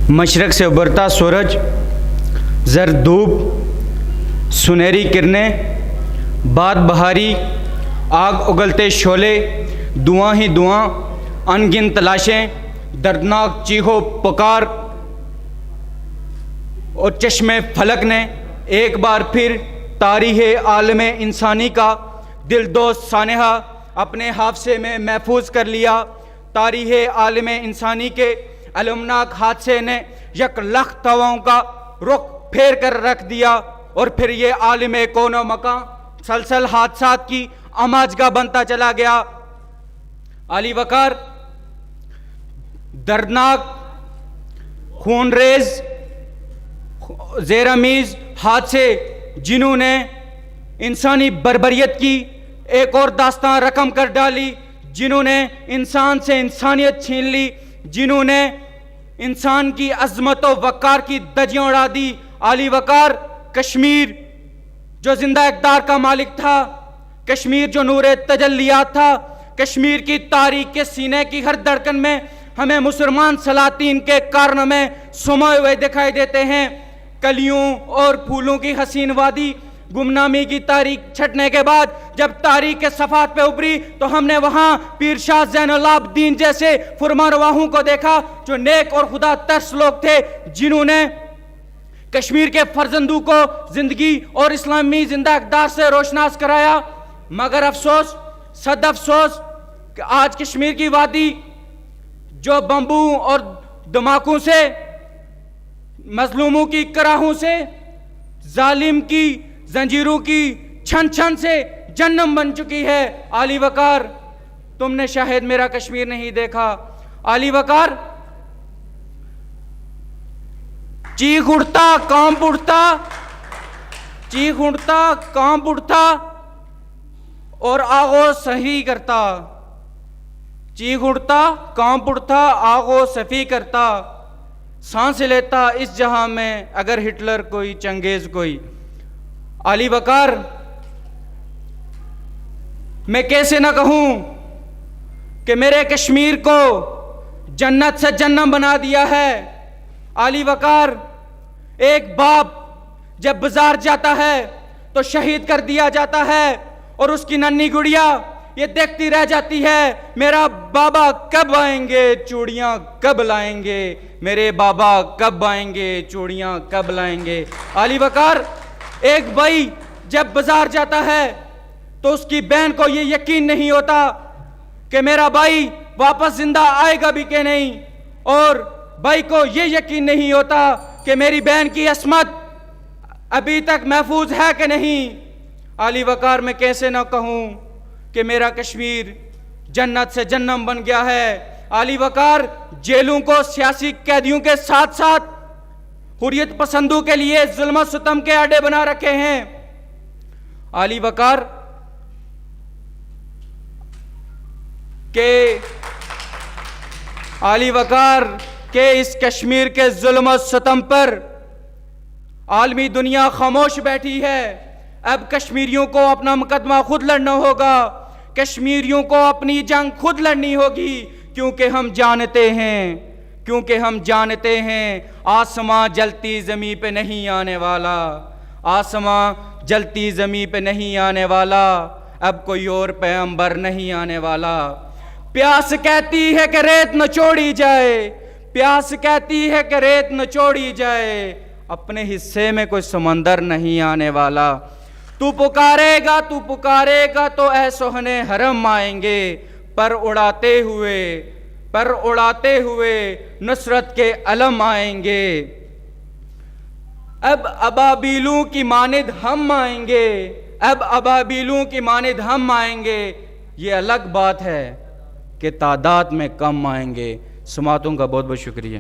مشرق سے ابھرتا سورج، زرد دھوپ، سنہری کرنیں، باد بہاری، آگ اگلتے شعلے، دعاں ہی دعاں، ان گن تلاشیں، دردناک چیخو پکار، اور چشمے فلک نے ایک بار پھر تاریخ عالم انسانی کا دل دوست سانحہ اپنے حافظے میں محفوظ کر لیا۔ تاریخ عالم انسانی کے المناک حادثے نے یک لخت ہواؤں کا رخ پھیر کر رکھ دیا، اور پھر یہ عالم کون و مکان سلسل حادثات کی آماجگاہ بنتا چلا گیا۔ علی وقار دردناک، خون ریز، زیرمیز حادثے جنہوں نے انسانی بربریت کی ایک اور داستان رقم کر ڈالی، جنہوں نے انسان سے انسانیت چھین لی، جنہوں نے انسان کی عظمت و وقار کی دجیاں اڑا دی۔ علی وقار کشمیر جو زندہ اقدار کا مالک تھا، کشمیر جو نور تجلیات تھا، کشمیر کی تاریخ کے سینے کی ہر دھڑکن میں ہمیں مسلمان سلاطین کے کارنامے سمائے ہوئے دکھائی دیتے ہیں۔ کلیوں اور پھولوں کی حسین وادی گمنامی کی تاریخ چھٹنے کے بعد جب تاریخ کے صفحات پہ ابھری تو ہم نے وہاں پیر شاہ زین العابدین جیسے فرمانرواہوں کو دیکھا جو نیک اور خدا ترس لوگ تھے، جنہوں نے کشمیر کے فرزندوں کو زندگی اور اسلامی زندہ اقدار سے روشناس کرایا۔ مگر افسوس، صد افسوس کہ آج کشمیر کی وادی جو بمبوں اور دھماکوں سے، مظلوموں کی کراہوں سے، ظالم کی زنجیروں کی چھن چھن سے جنم بن چکی ہے۔ علی وقار تم نے شاید میرا کشمیر نہیں دیکھا۔ علی وقار چیخ اٹھتا کانپ اٹھتا، چیخ اٹھتا کانپ اٹھتا اور آغوش صحیح کرتا، چیخ اٹھتا کانپ اٹھتا آغوش صفی کرتا، سانس لیتا اس جہاں میں اگر ہٹلر کوئی چنگیز کوئی۔ علی وقار میں کیسے نہ کہوں کہ میرے کشمیر کو جنت سے جنم بنا دیا ہے۔ علی وقار ایک باپ جب بازار جاتا ہے تو شہید کر دیا جاتا ہے اور اس کی ننھی گڑیا یہ دیکھتی رہ جاتی ہے، میرا بابا کب آئیں گے چوڑیاں کب لائیں گے، میرے بابا کب آئیں گے چوڑیاں کب لائیں گے۔ علی وقار ایک بھائی جب بازار جاتا ہے تو اس کی بہن کو یہ یقین نہیں ہوتا کہ میرا بھائی واپس زندہ آئے گا بھی کہ نہیں، اور بھائی کو یہ یقین نہیں ہوتا کہ میری بہن کی عصمت ابھی تک محفوظ ہے کہ نہیں۔ علی وقار میں کیسے نہ کہوں کہ میرا کشمیر جنت سے جنم بن گیا ہے۔ علی وقار جیلوں کو سیاسی قیدیوں کے ساتھ ساتھ حریت پسندوں کے لیے ظلم و ستم کے اڈے بنا رکھے ہیں۔ علی وقار کے اس کشمیر کے ظلم و ستم پر عالمی دنیا خاموش بیٹھی ہے۔ اب کشمیریوں کو اپنا مقدمہ خود لڑنا ہوگا، کشمیریوں کو اپنی جنگ خود لڑنی ہوگی، کیونکہ ہم جانتے ہیں آسماں جلتی زمین پہ نہیں آنے والا، آسماں جلتی زمین پہ نہیں آنے والا، اب کوئی اور پیغمبر نہیں آنے والا۔ پیاس کہتی ہے کہ ریت نچوڑی جائے، پیاس کہتی ہے کہ ریت نچوڑی جائے، اپنے حصے میں کوئی سمندر نہیں آنے والا۔ تو پکارے گا تو اے سہنے حرم آئیں گے، پر اڑاتے ہوئے نصرت کے علم آئیں گے، اب ابابیلوں کی مانند ہم آئیں گے، اب ابابیلوں کی مانند ہم آئیں گے۔ یہ الگ بات ہے کہ تعداد میں کم آئیں گے۔ سماعتوں کا بہت بہت شکریہ۔